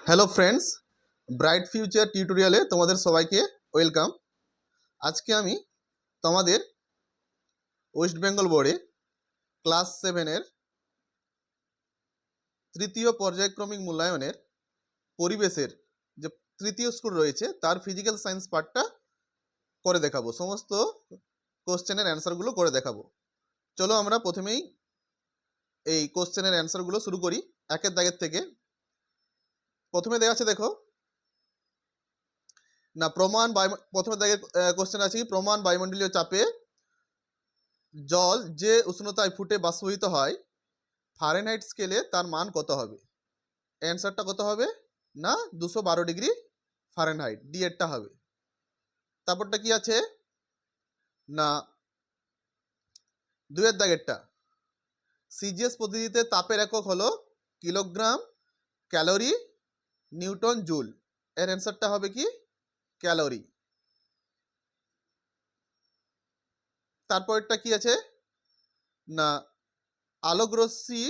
Hello friends, bright future টিউটোরিয়ালে তোমাদের সবাইকে ওয়েলকাম। আজকে আমি তোমাদের ওয়েস্ট বেঙ্গল বোর্ডে ক্লাস 7-এর তৃতীয় পর্যায়ক্রমিক মূল্যায়নের পরিবেশের যে তৃতীয় স্কুল রয়েছে তার ফিজিক্যাল সায়েন্স পার্টটা করে দেখাবো, সমস্ত কোশ্চেনের অ্যান্সারগুলো করে দেখাবো। চলো আমরা প্রথমেই এই কোশ্চেনের অ্যান্সারগুলো শুরু করি একের দাগের থেকে। প্রথমে দেখা আছে, দেখো না প্রথমে দাগের কোশ্চেন আছে কি, প্রমাণ বায়ুমণ্ডলীয় চাপে জল যে উষ্ণতায় ফুটে বাষ্পীভূত হয় ফারেনহাইট স্কেলে তার মান কত হবে? অ্যান্সারটা কত হবে না 212 ডিগ্রি ফারেনহাইট, ডি এরটা হবে। তারপরটা কি আছে না দুয়ের দাগেরটা, সিজিএস পদ্ধতিতে তাপের একক হলো কিলোগ্রাম, ক্যালোরি, নিউটন, জুল। এর অ্যান্সারটা হবে কি ক্যালোরি। তারপরটা কি আছে না আলোকরশ্মি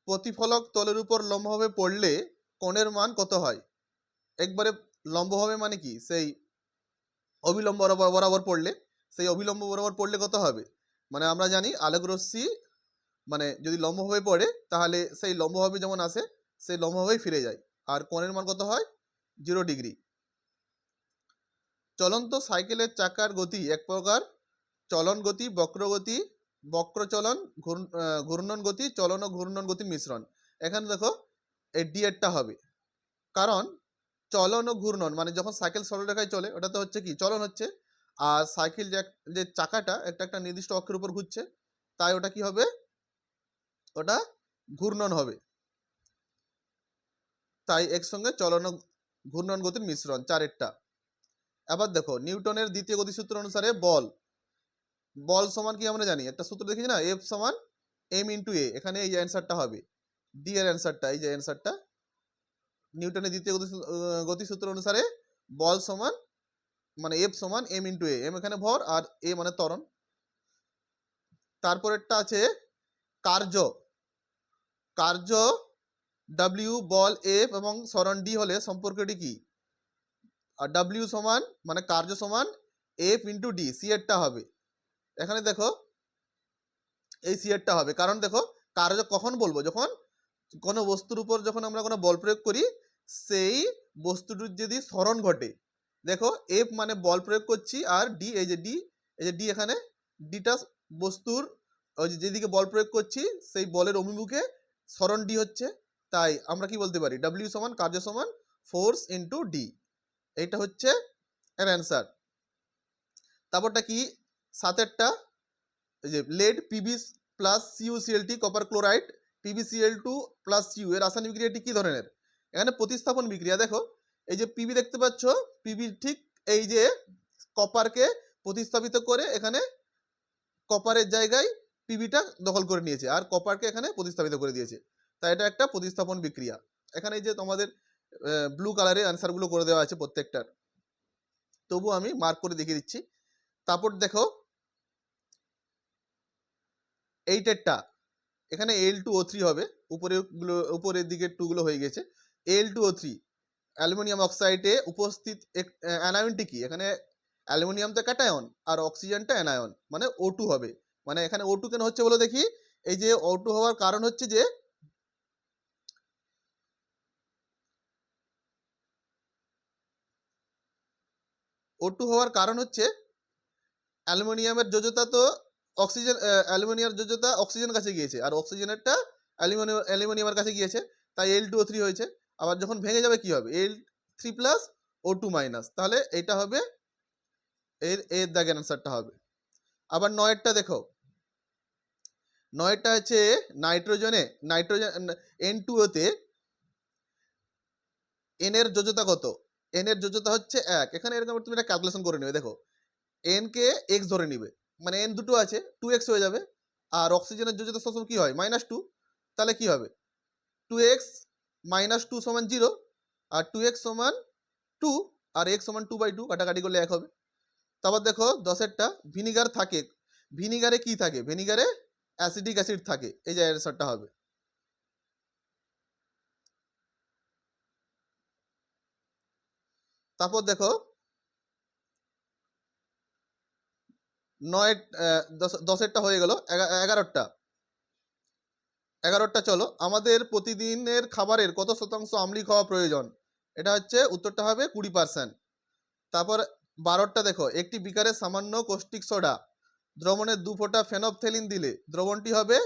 প্রতিফলক তলের উপর লম্বভাবে পড়লে কোণের মান কত হয়? একবারে লম্বভাবে মানে কি, সেই অবিলম্ব বরাবর পড়লে, সেই অবিলম্ব বরাবর পড়লে কত হবে? মানে আমরা জানি আলোকরশ্মি মানে যদি লম্বভাবে পড়ে তাহলে সেই লম্বভাবে যেমন আসে সেই লম্বভাবেই ফিরে যায়, আর কোণের মান কত হয় 0 ডিগ্রি। চলন্ত সাইকেলের চাকার গতি এক প্রকার চলন গতি, বক্রগতি, বক্রচলন, ঘূর্ণন গতি, চলন ও ঘূর্ণন গতির মিশ্রণ। এখানে দেখো এই ডি এরটা হবে, কারণ চলন ও ঘূর্ণন মানে যখন সাইকেল সরলরেখায় চলে ওটা তো হচ্ছে কি চলন হচ্ছে, আর সাইকেল যে চাকাটা একটা নির্দিষ্ট অক্ষের উপর ঘুরছে, তাই ওটা কি হবে, ওটা ঘূর্ণন হবে। তাই একসঙ্গে চলন ও ঘূর্ণন গতির মিশ্রণ, চারেরটা। আবার দেখো নিউটনের দ্বিতীয় গতিসূত্র অনুসারে বল সমান কি আমরা জানি, একটা সূত্র দেখেছি না, এফ সমান এম ইন্টু এ। এখানে এই অ্যান্সারটা হবে ডি এর অ্যান্সারটা, এই যে অ্যান্সারটা নিউটনের দ্বিতীয় গতিসূত্র অনুসারে বল সমান মানে এফ সমান এম ইন্টু এ, এম এখানে ভর আর এ মানে ত্বরণ। তারপরেরটা আছে কার্য, কার্য ডাব্লিউ বল এফ এবং সরণ ডি হলে সম্পর্কটি কি? আর ডাব্লিউ সমান মানে কার্য সমান এফ ইন্টু ডি, সি এরটা হবে। এখানে দেখো এই সি এরটা হবে, কারণ দেখো কার্য কখন বলবো, যখন কোনো বস্তুর উপর যখন আমরা কোনো বল প্রয়োগ করি সেই বস্তুটির যদি সরণ ঘটে। দেখো এফ মানে বল প্রয়োগ করছি, আর ডি এই যে ডি এখানে ডিটা বস্তুর ওই যেদিকে বল প্রয়োগ করছি সেই বলের অভিমুখে সরণ ডি হচ্ছে, তাই আমরা কি বলতে পারি ডাব্লিউ সমান কার্য সমান ফোর্স ইন্টু ডি। এইটা হচ্ছে এর অ্যান্সার। তারপরটা কি সাতেরটা, এই যে লেড পিবি প্লাস সিউসিএলটি কপার ক্লোরাইড PbCl2 প্লাস সিউ এর রাসায়নিক বিক্রিয়াটি কি ধরনের? এখানে প্রতিস্থাপন বিক্রিয়া। দেখো এই যে পিবি দেখতে পাচ্ছ, পিবি ঠিক এই যে কপারকে প্রতিস্থাপিত করে এখানে কপারের জায়গায় পিবিটা দখল করে নিয়েছে, আর কপারকে এখানে প্রতিস্থাপিত করে দিয়েছে, তাই এটা একটা প্রতিস্থাপন বিক্রিয়া। এখানে এই যে তোমাদের ব্লু কালারের অ্যান্সারগুলো করে দেওয়া আছে প্রত্যেকটার, তবু আমি মার্ক করে দেখিয়ে দিচ্ছি। তারপর দেখো এইটেরটা, এখানে Al2O3 হবে, উপরের দিকের টুগুলো হয়ে গেছে। Al2O3 অ্যালুমিনিয়াম অক্সাইডে উপস্থিত অ্যানায়নটি কি? এখানে অ্যালুমিনিয়াম তো ক্যাটায়ন আর অক্সিজেনটা অ্যানায়ন, মানে O2 হবে। মানে এখানে O2 কেন হচ্ছে বলো দেখি, এই যে O2 হওয়ার কারণ হচ্ছে যে O2 হওয়ার কারণ হচ্ছে অ্যালুমিনিয়ামের যোজ্যতা তো অক্সিজেন, অ্যালুমিনিয়ামের যোজ্যতা অক্সিজেন কাছে গিয়েছে, আর অক্সিজেনেরটা অ্যালুমিনিয়ামের কাছে গিয়েছে, তাই Al2O3 হয়েছে। আবার যখন ভেঙে যাবে কি হবে, Al3 প্লাস O2 মাইনাস, তাহলে এইটা হবে এর দাগের অ্যান্সারটা হবে। আবার নয়েরটা দেখো, নয়েরটা হচ্ছে নাইট্রোজেন N2O তে এন এর যোজ্যতা কত? এন এর যোজ্যতা হচ্ছে 1। এখানে এরকম তুমি একটা ক্যালকুলেশন করে নেবে। দেখো এন কে এক্স ধরে নিবে, মানে এন দুটো আছে 2x হয়ে যাবে, আর অক্সিজেনের যোজ্যতা সবসময় কি হয় -2, তাহলে কি হবে 2x -2 সমান 0, আর 2x সমান 2, আর x সমান 2/2, কাটাকাটি করলে 1 হবে। তারপর দেখো 10এরটা, ভিনিগার থাকে, ভিনিগারে কি থাকে? ভিনিগারে অ্যাসিডিক অ্যাসিড থাকে, এই যে অ্যান্সারটা হবে। তারপর দেখো 9 10এরটা হয়ে গেল, 11টা চলো। আমাদের প্রতিদিনের খাবারের কত শতাংশ আমলি খাওয়া প্রয়োজন? এটা হচ্ছে উত্তরটা হবে 20%। তারপর 12টা দেখো, একটি বিকারে সামান্য কস্টিক সোডা দ্রবণে 2 ফোঁটা ফেনফথেলিন দিলে দ্রবণটি হবে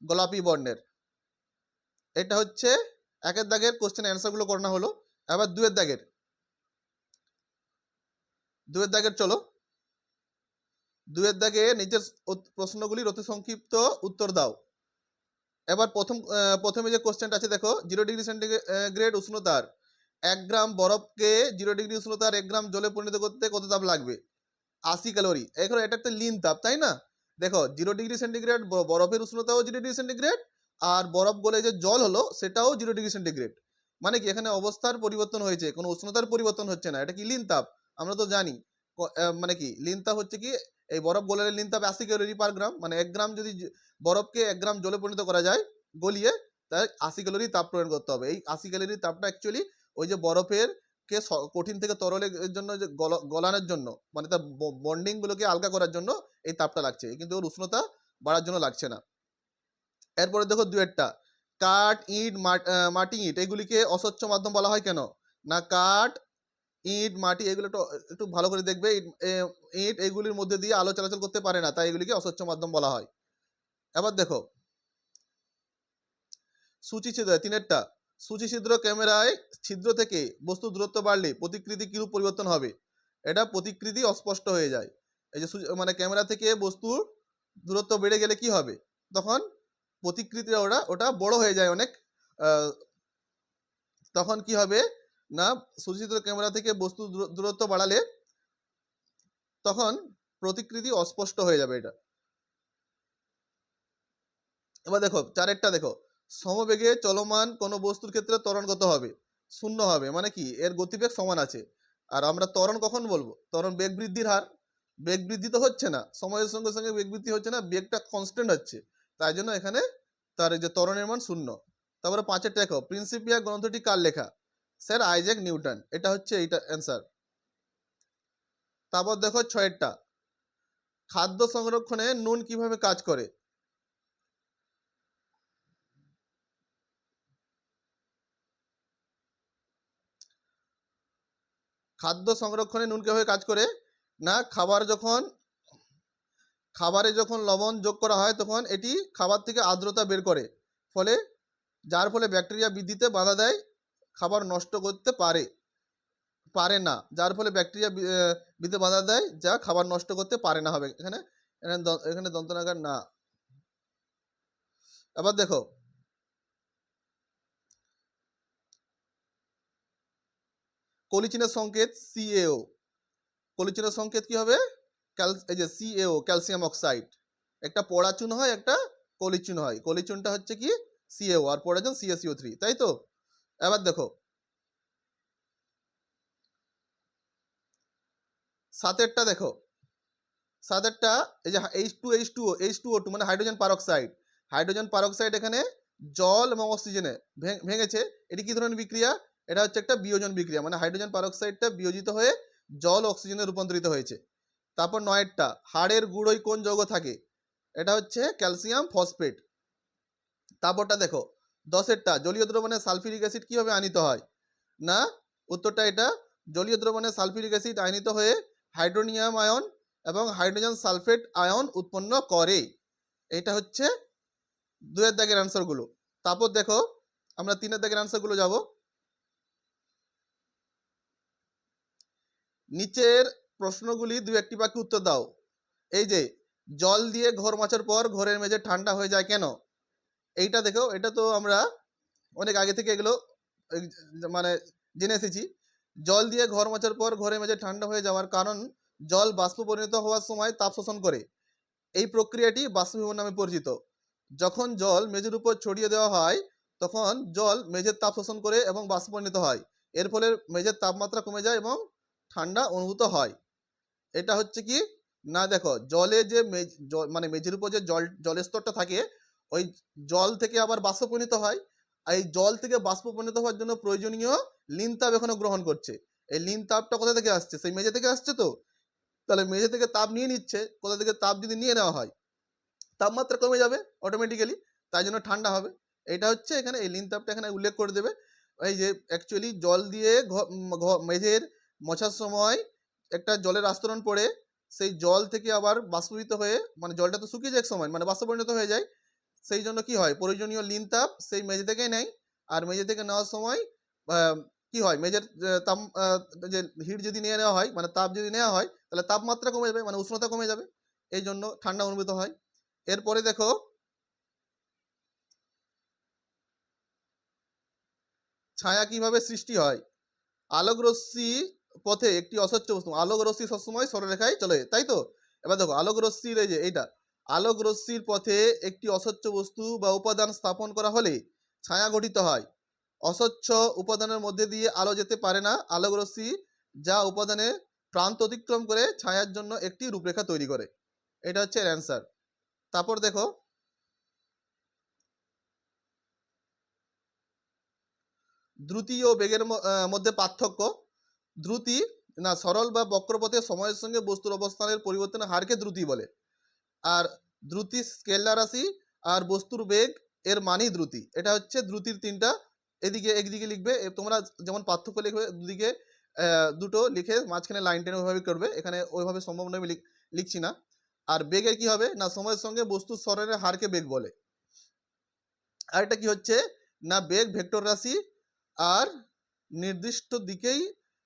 গোলাপি বর্ণের। এটা হচ্ছে 1 দাগের কোশ্চেন অ্যান্সারগুলো করানো হলো। এবার 2 দাগের চলো। 2 দাগে নিচের প্রশ্নগুলির অতি সংক্ষিপ্ত উত্তর দাও। এবার প্রথমে যে কোশ্চেনটা আছে দেখো, 0°C উষ্ণতার 1 গ্রাম বরফকে 0° উষ্ণতার 1 গ্রাম জলে পরিণত করতে কত তাপ লাগবে? 80 ক্যালোরি। এখন এটা একটা লিন তাপ, তাই না? দেখো 0°C বরফের উষ্ণতাও 0°C, আর বরফ গলে যে জল হলো সেটাও 0°C। মানে কি এখানে অবস্থার পরিবর্তন হয়েছে, কোনো উষ্ণতার পরিবর্তন হচ্ছে না। এটা কি লিন তাপ? আমরা তো জানি মানে কি লিন তাপ হচ্ছে কি, এই বরফ গলে লিন তাপ 80 ক্যালোরি পার গ্রাম। মানে 1 গ্রাম যদি বরফকে 1 গ্রাম জলে পরিণত করা যায় গলিয়ে, তাই 80 ক্যালোরি তাপ প্রয়োগ করতে হবে। এই 80 ক্যালোরি তাপটা অ্যাকচুয়ালি ওই যে বরফের কে কঠিন থেকে তরলের জন্য যে গলানোর জন্য, মানে তার বন্ডিং গুলোকে আলগা করার জন্য এই তাপটা লাগছে, কিন্তু ওর উষ্ণতা বাড়ার জন্য লাগছে না। এরপরে দেখো 2টা, কাঠ, ইট, মাটি, ইট এগুলিকে অস্বচ্ছ মাধ্যম বলা হয় কেন? না কাঠ, ইট, মাটি এগুলো একটু ভালো করে দেখবে। ইট এগুলির মধ্যে দিয়ে আলো চলাচল করতে পারে না, তাই এগুলিকে অস্বচ্ছ মাধ্যম বলা হয়। এবার দেখো সূচি ছিদ্র 3টা, সূচি ছিদ্র ক্যামেরায় ছিদ্র থেকে বস্তুর দূরত্ব বাড়লে প্রতিকৃতি কিরূপ পরিবর্তন হবে? এটা প্রতিকৃতি অস্পষ্ট হয়ে যায়। এই যে মানে ক্যামেরা থেকে বস্তুর দূরত্ব বেড়ে গেলে কি হবে? তখন প্রতিকৃতিটা ওটা বড় হয়ে যায় অনেক। তখন কি হবে না, সূচিচিত্র ক্যামেরা থেকে বস্তু দূরত্ব বাড়ালে তখন প্রতিকৃতি অস্পষ্ট হয়ে যাবে এটা। এবার দেখো 4টা দেখো, সমবেগে চলমান কোনো বস্তুর ক্ষেত্রে ত্বরণ কত হবে? 0 হবে। মানে কি এর গতিবেগ সমান আছে। আর আমরা ত্বরণ কখন বলবো? ত্বরণ বেগ বৃদ্ধির হার। বেগ বৃদ্ধি তো হচ্ছে না, সময়ের সঙ্গে সঙ্গে বেগ বৃদ্ধি হচ্ছে না, বেগটা কনস্ট্যান্ট হচ্ছে, তাই জন্য এখানে তার এই যে ত্বরণের মান 0। তারপরে 5টা দেখো, প্রিন্সিপিয়া গ্রন্থটি কার লেখা? Sir Isaac Newton. এটা হচ্ছে এইটা অ্যান্সার। তারপর দেখো 6টা, খাদ্য সংরক্ষণে নুন কিভাবে কাজ করে? খাদ্য সংরক্ষণে নুন কিভাবে কাজ করে? না খাবারে যখন লবণ যোগ করা হয় তখন এটি খাবার থেকে আর্দ্রতা বের করে, ফলে যার ফলে ব্যাকটেরিয়া বৃদ্ধিতে বাধা দেয়, খাবার নষ্ট করতে পারে না, যার ফলে ব্যাকটেরিয়া বৃদ্ধিতে বাধা দেয়, যা খাবার নষ্ট করতে পারে না হবে এখানে। এখানে দন্তনাকার না। এবার দেখো কলিচিনের সংকেত CaO। কলিচিনের সংকেত কি হবে? এই যে CaO, ক্যালসিয়াম অক্সাইড। একটা পড়া চুন হয়, একটা কলিচুন হয়। কলিচুনটা হচ্ছে কি CaO, আর পড়া চুন CaCO3, তাই তো? এবার দেখো 7টা দেখো, 7টা এই যে H2O2 মানে হাইড্রোজেন পারঅক্সাইড। হাইড্রোজেন পারঅক্সাইড এখানে জল এবং অক্সিজেনে ভেঙেছে। এটি কি ধরনের বিক্রিয়া? এটা হচ্ছে একটা বিয়োজন বিক্রিয়া, মানে হাইড্রোজেন পারঅক্সাইডটা বিয়োজিত হয়ে জল অক্সিজেনে রূপান্তরিত হয়েছে। তারপর 9টা, হাড়ের গুঁড়োয় কোন যৌগ থাকে? এটা হচ্ছে ক্যালসিয়াম ফসফেট। তারপরটা দেখো 10টা, জলীয় দ্রবণে সালফিউরিক অ্যাসিড কিভাবে আনিত হয়? না, উত্তরটা এটা, জলীয় দ্রবণে সালফিউরিক অ্যাসিড আয়নিত হয়ে হাইড্রোনিয়াম আয়ন এবং হাইড্রোজেন সালফেট আয়ন উৎপন্ন করে। এটা হচ্ছে 2 দাগের অ্যান্সারগুলো। তারপর দেখো আমরা 3 দাগের অ্যান্সারগুলো যাব। নিচের প্রশ্নগুলি 2-1টি বাক্যে উত্তর দাও। এই যে জল দিয়ে ঘর মোছার পর ঘরের মেঝে ঠান্ডা হয়ে যায় কেন? এইটা দেখো, এটা তো আমরা অনেক আগে থেকে এগুলো মানে জেনে এসেছি। জল দিয়ে ঘর মোছার পর ঘরের মেঝে ঠান্ডা হয়ে যাওয়ার কারণ, জল বাষ্প পরিণত হওয়ার সময় তাপ শোষণ করে। এই প্রক্রিয়াটি বাষ্পীভবন নামে পরিচিত। যখন জল মেঝের উপর ছড়িয়ে দেওয়া হয় তখন জল মেঝের তাপ শোষণ করে এবং বাষ্প পরিণত হয়। এর ফলে মেঝের তাপমাত্রা কমে যায় এবং ঠান্ডা অনুভূত হয়। এটা হচ্ছে কি না, দেখো জলে যে মানে মেঝের উপর যে জলের স্তরটা থাকে, ওই জল থেকে আবার বাষ্প পরিণত হয়। এই জল থেকে বাষ্প পরিণত হওয়ার জন্য প্রয়োজনীয় লিন তাপ এখনো গ্রহণ করছে। এই লিন তাপটা কোথা থেকে আসছে? সেই মেঝে থেকে আসছে তো। তাহলে মেঝে থেকে তাপ নিয়ে নিচ্ছে, কোথা থেকে তাপ যদি নিয়ে নেওয়া হয়, তাপমাত্রা কমে যাবে অটোমেটিক্যালি, তাই জন্য ঠান্ডা হবে। এটা হচ্ছে এখানে এই লিন তাপটা এখানে উল্লেখ করে দেবে। এই যে অ্যাকচুয়ালি জল দিয়ে মেঝের মোছার সময় একটা জলের আস্তরণ পড়ে, সেই জল থেকে আবার বাষ্পীভূত হয়ে, মানে জলটা তো শুকিয়ে যায় এক সময়, মানে বাষ্পে পরিণত হয়ে যায়। সেই জন্য কি হয়, প্রয়োজনীয় লিন তাপ সেই মেঝে থেকেই নেয়। আর মেঝে থেকে নেওয়ার সময় কি হয়, মেঝের তাপ যে হিট যদি নিয়ে নেওয়া হয়, মানে তাপ যদি নেওয়া হয়, তাহলে তাপমাত্রা কমে যাবে, মানে উষ্ণতা কমে যাবে, এই জন্য ঠান্ডা অনুভূত হয়। এরপরে দেখো ছায়া কিভাবে সৃষ্টি হয়। আলোক রশ্মি পথে একটি অস্বচ্ছ বস্তু, আলোক রশ্মি সবসময় সরলরেখায় চলে, তাই তো। এবার দেখো আলোক রশ্মির এই যে এইটা, আলোক রশ্মির পথে একটি অস্বচ্ছ বস্তু বা উপাদান স্থাপন করা হলে ছায়া গঠিত হয়। অস্বচ্ছ উপাদানের মধ্যে দিয়ে আলো যেতে পারে না। আলোক রশ্মি যা উপাদানের প্রান্ত অতিক্রম করে ছায়ার জন্য একটি রূপরেখা তৈরি করে। এটা হচ্ছে এর অ্যান্সার। তারপর দেখো দ্রুতি ও বেগের মধ্যে পার্থক্য। দ্রুতি না সরল বা বক্রপথে সময়ের সঙ্গে বস্তুর অবস্থানের পরিবর্তনের হারকে দ্রুতি বলে। আর দ্রুতি স্কেলার রাশি, আর বস্তুর বেগ এর মানই দ্রুতি। এটা হচ্ছে দ্রুতির তিনটা। এদিকে একদিকে লিখবে, তোমরা যেমন পার্থক্য লিখবে দুদিকে দুটো লিখে মাঝখানে লাইন টেনে ওইভাবে করবে, এখানে ওইভাবে সম্ভব নয়, আমি লিখছি না। আর বেগের কি হবে না, সময়ের সঙ্গে বস্তুর সরণের হারকে বেগ বলে। আর এটা কি হচ্ছে না, বেগ ভেক্টর রাশি, আর নির্দিষ্ট দিকেই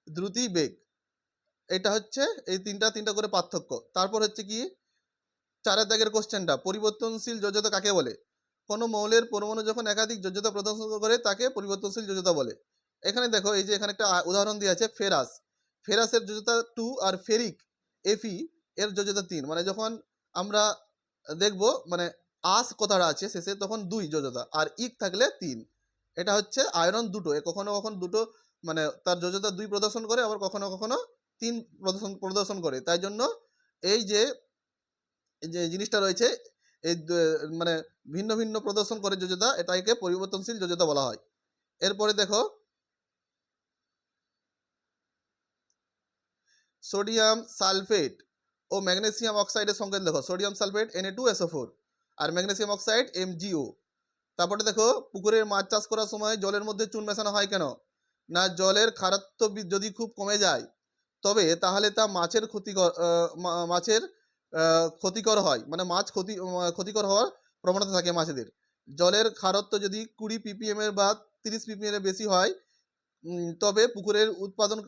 দ্রুতি বেগ। এটা হচ্ছে এই তিনটা করে পার্থক্য। তারপর হচ্ছে কি 4 দাগের কোশ্চেনটা, পরিবর্তনশীল যোজ্যতা কাকে বলে। কোনো মৌলের পরমাণু যখন একাধিক যোজ্যতা প্রদর্শন করে তাকে পরিবর্তনশীল যোজ্যতা বলে। এখানে দেখো এই যে এখানে একটা উদাহরণ দেওয়া আছে, ফেরাস। ফেরাসের যোজ্যতা 2 আর ফেরিক এফি এর যোজ্যতা 3। মানে যখন আমরা দেখব মানে আস কথাটা আছে শেষে, তখন 2 যোজ্যতা, আর ইক থাকলে 3। এটা হচ্ছে আয়রন দুটো, কখনো কখনো দুটো মানে তার যোজ্যতা 2 প্রদর্শন করে, আবার কখনো কখনো 3 প্রদর্শন করে। তাই জন্য এই যে জিনিসটা রয়েছে, এই মানে ভিন্ন ভিন্ন প্রদর্শন করে যোজ্যতা, এটাকে পরিবর্তনশীল যোজ্যতা বলা হয়। এরপরে দেখো সোডিয়াম সালফেট ও ম্যাগনেসিয়াম অক্সাইডের সংকেত দেখো, সোডিয়াম সালফেট Na2SO4 আর ম্যাগনেসিয়াম অক্সাইড MgO। তারপরে দেখো পুকুরের মাছ চাষ করার সময় জলের মধ্যে চুন মেশানো হয় কেন। না জলের খারত্ব যদি খুব কমে যায়, তবে তাহলে তা মাছের ক্ষতিকর হয়, মানে মাছ ক্ষতিকর হওয়ার প্রবণতা থাকে মাছেদের। জলের খারত্ব যদি 20 ppm এর বা 30 ppm এর বেশি হয়, তবে পুকুরের উৎপাদন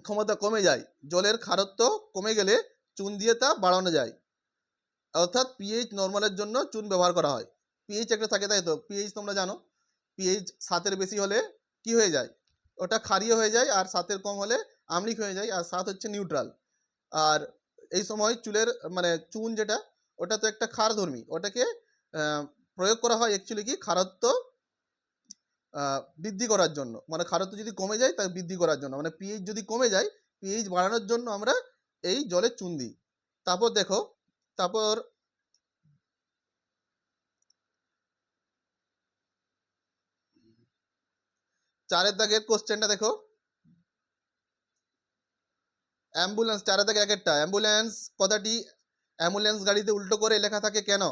ক্ষমতা কমে যায়। জলের খারত্ব কমে গেলে চুন দিয়ে তা বাড়ানো যায়। অর্থাৎ পিএইচ নর্মালের জন্য চুন ব্যবহার করা হয়। পিএইচ একটা থাকে, তাই তো। পিএইচ তোমরা জানো, পিএইচ 7-এর বেশি হলে কি হয়ে যায়, ওটা ক্ষারীয় হয়ে যায়, আর 7-এর কম হলে আম্লিক হয়ে যায়, আর 7 হচ্ছে নিউট্রাল। আর এই সময় চুলের মানে চুন যেটা, ওটা তো একটা ক্ষারধর্মী, ওটাকে প্রয়োগ করা হয় অ্যাকচুয়ালি কি খারত্ব বৃদ্ধি করার জন্য, মানে খারত্ব যদি কমে যায় তাই বৃদ্ধি করার জন্য, মানে পিএইচ যদি কমে যায়, পিএইচ বাড়ানোর জন্য আমরা এই জলে চুন দিই। তারপর দেখো, তারপর 4-এর দাগের কোশ্চেনটা দেখো, অ্যাম্বুলেন্স 4-এর দাগে একটা অ্যাম্বুলেন্স কথাটি অ্যাম্বুলেন্স গাড়িতে উল্টো করে লেখা থাকে কেন।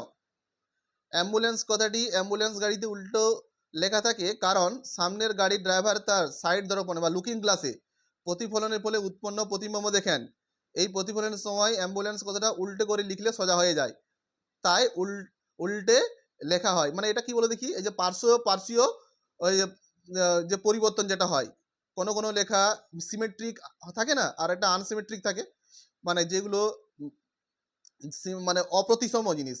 অ্যাম্বুলেন্স কথাটি অ্যাম্বুলেন্স গাড়িতে উল্টো লেখা থাকে কারণ সামনের গাড়ির ড্রাইভার তার সাইড দর্পণে বা লুকিং গ্লাসে প্রতিফলনের ফলে উৎপন্ন প্রতিবিম্ব দেখেন। এই প্রতিফলনের সময় অ্যাম্বুলেন্স কথাটা উল্টে করে লিখলে সোজা হয়ে যায়, তাই উল্টে লেখা হয়। মানে এটা কি বলে দেখি, এই যে পার্শ্বীয় ওই যে পরিবর্তন যেটা হয়, কোনো কোনো লেখা সিমেট্রিক থাকে না, আর একটা আনসিমেট্রিক থাকে, মানে যেগুলো মানে অপ্রতিসম জিনিস,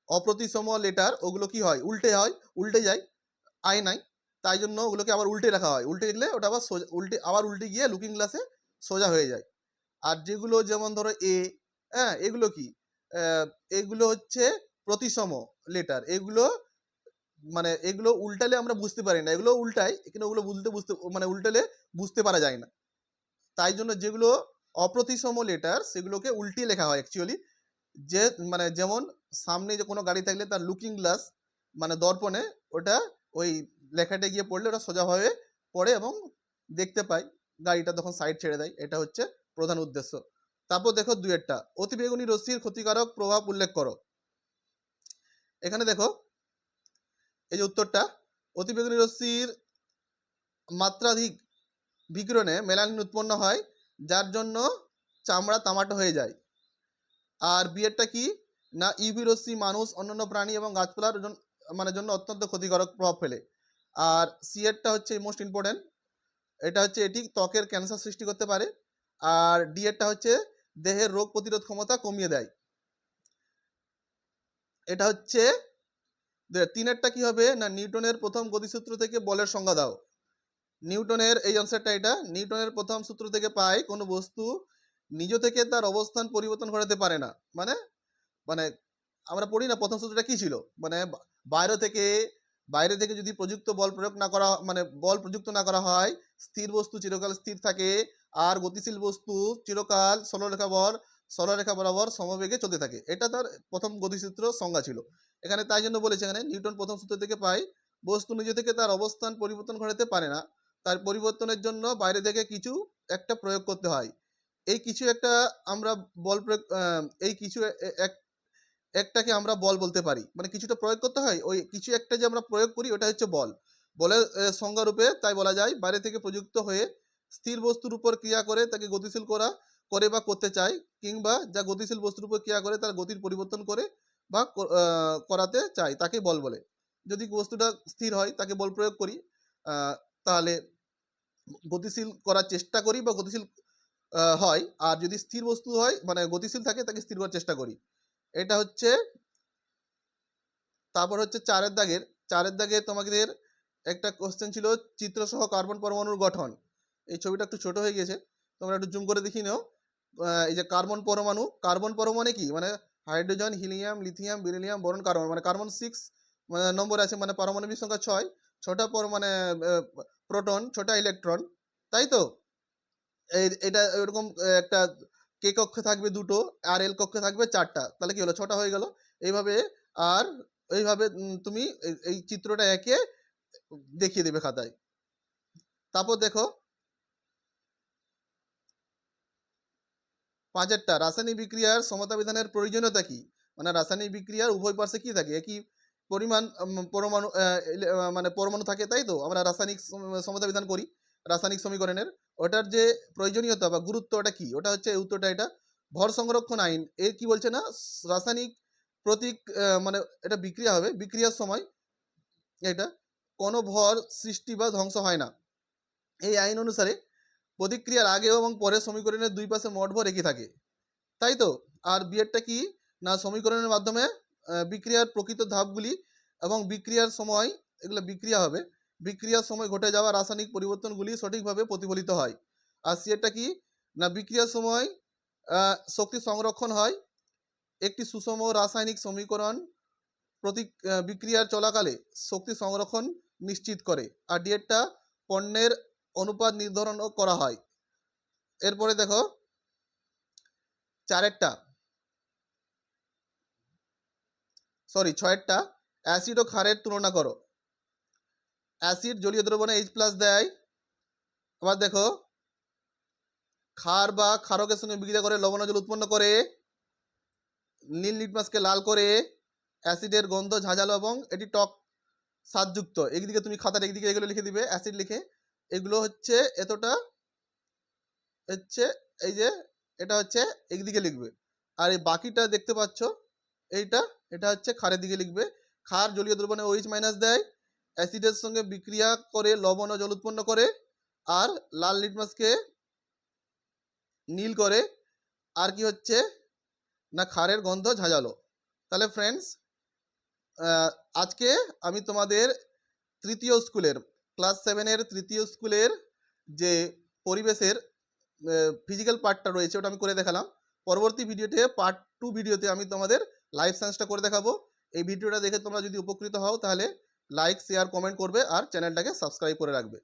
অপ্রতিসম লেটার, ওগুলো কি হয় উল্টে যায় আয়নায়, তাই জন্য ওগুলোকে আবার উল্টে রাখা হয়। উল্টে লিখলে ওটা আবার সোজা উল্টে গিয়ে লুকিং গ্লাসে সোজা হয়ে যায়। আর যেগুলো যেমন ধরো হ্যাঁ এগুলো কি, এগুলো হচ্ছে প্রতিসম লেটার, এগুলো মানে এগুলো উল্টালে আমরা বুঝতে পারি না, এগুলো উল্টাই কিন্তু ওগুলো বুঝতে মানে উল্টালে বুঝতে পারা যায় না। তাই জন্য যেগুলো অপ্রতিসম লেটার সেগুলোকে উল্টিয়ে লেখা হয় অ্যাকচুয়ালি। যে মানে যেমন সামনে যে কোনো গাড়ি থাকলে তার লুকিং গ্লাস মানে দর্পণে ওটা ওই লেখাটা গিয়ে পড়লে ওটা সোজাভাবে পড়ে এবং দেখতে পাই। গাড়িটা তখন সাইড ছেড়ে দেয়, এটা হচ্ছে প্রধান উদ্দেশ্য। তারপর দেখো 2 অতিবেগুনি রশ্মির ক্ষতিকারক প্রভাব উল্লেখ করো। এখানে দেখো এই যে উত্তরটা, অতিবেগুনি রশ্মির মাত্রাধিক বিকিরণে মেলানিন উৎপন্ন হয়, যার জন্য চামড়া তামাটে হয়ে যায়। আর বিয়েরটা কি না, ইউভি রশ্মি মানুষ, অন্যান্য প্রাণী এবং গাছপালার জন্য অত্যন্ত ক্ষতিকারক প্রভাব ফেলে। আর সি এরটা হচ্ছে মোস্ট ইম্পর্টেন্ট, এটা হচ্ছে এটি ত্বকের ক্যান্সার সৃষ্টি করতে পারে। আর ডি এরটা হচ্ছে দেহের রোগ প্রতিরোধ ক্ষমতা কমিয়ে দেয়। এটা হচ্ছে 3 কি হবে না, নিউটনের প্রথম গতিসূত্র থেকে বলের সংজ্ঞা দাও। নিউটনের এই অ্যান্সারটা, এটা নিউটনের প্রথম সূত্র থেকে পাই কোনো বস্তু নিজ থেকে তার অবস্থান পরিবর্তন ঘটাতে পারে না। মানে মানে আমরা পড়ি না প্রথম সূত্রটা কি ছিল, মানে বাইরে থেকে যদি প্রযুক্ত বল প্রয়োগ না করা, মানে বল প্রযুক্ত না করা হয়, স্থির বস্তু চিরকাল স্থির থাকে, আর গতিশীল বস্তু চিরকাল সরলরেখা বরাবর সমবেগে চলতে থাকে। এটা তার প্রথম গতিসূত্র সংজ্ঞা ছিল এখানে। তাই জন্য বলেছে এখানে নিউটন প্রথম সূত্র থেকে পাই বস্তু নিজে থেকে তার অবস্থান পরিবর্তন ঘটাতে পারে না, তার পরিবর্তনের জন্য বাইরে থেকে কিছু একটা প্রয়োগ করতে হয়। এই কিছু একটা আমরা বল প্রয়োগ, এই কিছু একটাকে আমরা বল বলতে পারি, মানে কিছুটা প্রয়োগ করতে হয়, ওই কিছু একটা যে আমরা প্রয়োগ করি ওটা হচ্ছে বল। বলের সংজ্ঞা রূপে তাই বলা যায় বাইরে থেকে প্রযুক্ত হয়ে স্থির বস্তুর উপর ক্রিয়া করে তাকে গতিশীল করে বা করতে চায়, কিংবা যা গতিশীল বস্তুর উপর ক্রিয়া করে তার গতির পরিবর্তন করে বা করাতে চায়, তাকে বল বলে। যদি বস্তুটা স্থির হয় তাকে বল প্রয়োগ করি, তাহলে গতিশীল করার চেষ্টা করি বা গতিশীল হয়। আর যদি স্থির বস্তু হয় মানে গতিশীল থাকে তাকে স্থির করার চেষ্টা করি। এটা হচ্ছে। তারপর হচ্ছে 4 তোমাদের একটা কোশ্চেন ছিল, চিত্রসহ কার্বন পরমাণুর গঠন। এই ছবিটা একটু ছোট হয়ে গেছে, তোমরা একটু জুম করে দেখিয়ে নাও। এই যে কার্বন পরমাণু কি মানে hydrogen, helium, lithium, beryllium, boron, carbon, মানে কার্বন 6 মানে নম্বর আছে, মানে পারমাণবিক সংখ্যা 6, 6টা মানে প্রোটন, 6টা ইলেকট্রন, তাই তো। এটা এরকম একটা কে কক্ষে থাকবে 2টো, আর এল কক্ষে থাকবে 4টা, তাহলে কি হলো 6টা হয়ে গেল। এইভাবে আর এইভাবে তুমি এই চিত্রটা এঁকে দেখিয়ে দেবে খাতায়। তারপর দেখো 5টা রাসায়নিক বিক্রিয়ার সমতা বিধানের প্রয়োজনীয়তা কি। মানে রাসায়নিক বিক্রিয়ার উভয় পার্শ্বে কি থাকে, একই পরিমাণ পরমাণু মানে পরমাণু থাকে, তাই তো আমরা রাসায়নিক সমতা বিধান করি রাসায়নিক সমীকরণের। ওটার যে প্রয়োজনীয়তা বা গুরুত্ব ওটা কি, ওটা হচ্ছে উত্তরটা এটা ভর সংরক্ষণ আইন। এর কি বলছে না, রাসায়নিক প্রতীক মানে এটা বিক্রিয়া হবে, বিক্রিয়ার সময় এটা কোনো ভর সৃষ্টি বা ধ্বংস হয় না। এই আইন অনুসারে প্রতিক্রিয়ার আগে এবং পরে সমীকরণের দুই পাশে মোট ভর একই থাকে, তাই তো। আর বিয়েরটা কি না, সমীকরণের মাধ্যমে বিক্রিয়ার প্রকৃত ধাপগুলি এবং বিক্রিয়ার সময়, এগুলো বিক্রিয়া হবে, বিক্রিয়ার সময় ঘটে যাওয়া রাসায়নিক পরিবর্তনগুলি সঠিকভাবে প্রতিফলিত হয়। আর সিয়েরটা কি না, বিক্রিয়ার সময় শক্তি সংরক্ষণ হয়, একটি সুষম রাসায়নিক সমীকরণ বিক্রিয়ার চলাকালে শক্তি সংরক্ষণ নিশ্চিত করে। আর ডিএরটা পণ্যের অনুপাত নির্ধারণ করা হয়। এরপরে দেখো 6টা অ্যাসিড ও ক্ষারের তুলনা করো। অ্যাসিড জলীয় দ্রবণে H+ দেয়, আবার দেখো ক্ষার বা ক্ষারকের সঙ্গে বিক্রিয়া করে লবণ জল উৎপন্ন করে, নীল লিটমাসকে লাল করে, অ্যাসিডের গন্ধ ঝাঁঝালো এবং এটি টক স্বাদযুক্ত। একদিকে তুমি খাতার একদিকে এগুলো লিখে দিবে অ্যাসিড লিখে, এগুলো হচ্ছে এতটা হচ্ছে, এই যে এটা হচ্ছে একদিকে লিখবে। আর এই বাকিটা দেখতে পাচ্ছ এটা হচ্ছে ক্ষারের দিকে লিখবে। ক্ষার জলীয় দ্রবণে OH- দেয়, অ্যাসিডের সঙ্গে বিক্রিয়া করে লবণ ও জল উৎপন্ন করে, আর লাল লিটমাসকে নীল করে, আর কি হচ্ছে না ক্ষারের গন্ধ ঝাঁঝালো। তাহলে ফ্রেন্ডস, আজকে আমি তোমাদের তৃতীয় স্কুলের ক্লাস 7-এর তৃতীয় স্কুলের যে পরিবেশের ফিজিক্যাল পার্টটা রয়েছে ওটা আমি করে দেখালাম। পরবর্তী ভিডিওতে পার্ট 2 ভিডিওতে আমি তোমাদের লাইফ সায়েন্সটা করে দেখাবো। এই ভিডিওটা দেখে তোমরা যদি উপকৃত হও তাহলে লাইক, শেয়ার, কমেন্ট করবে আর চ্যানেলটাকে সাবস্ক্রাইব করে রাখবে।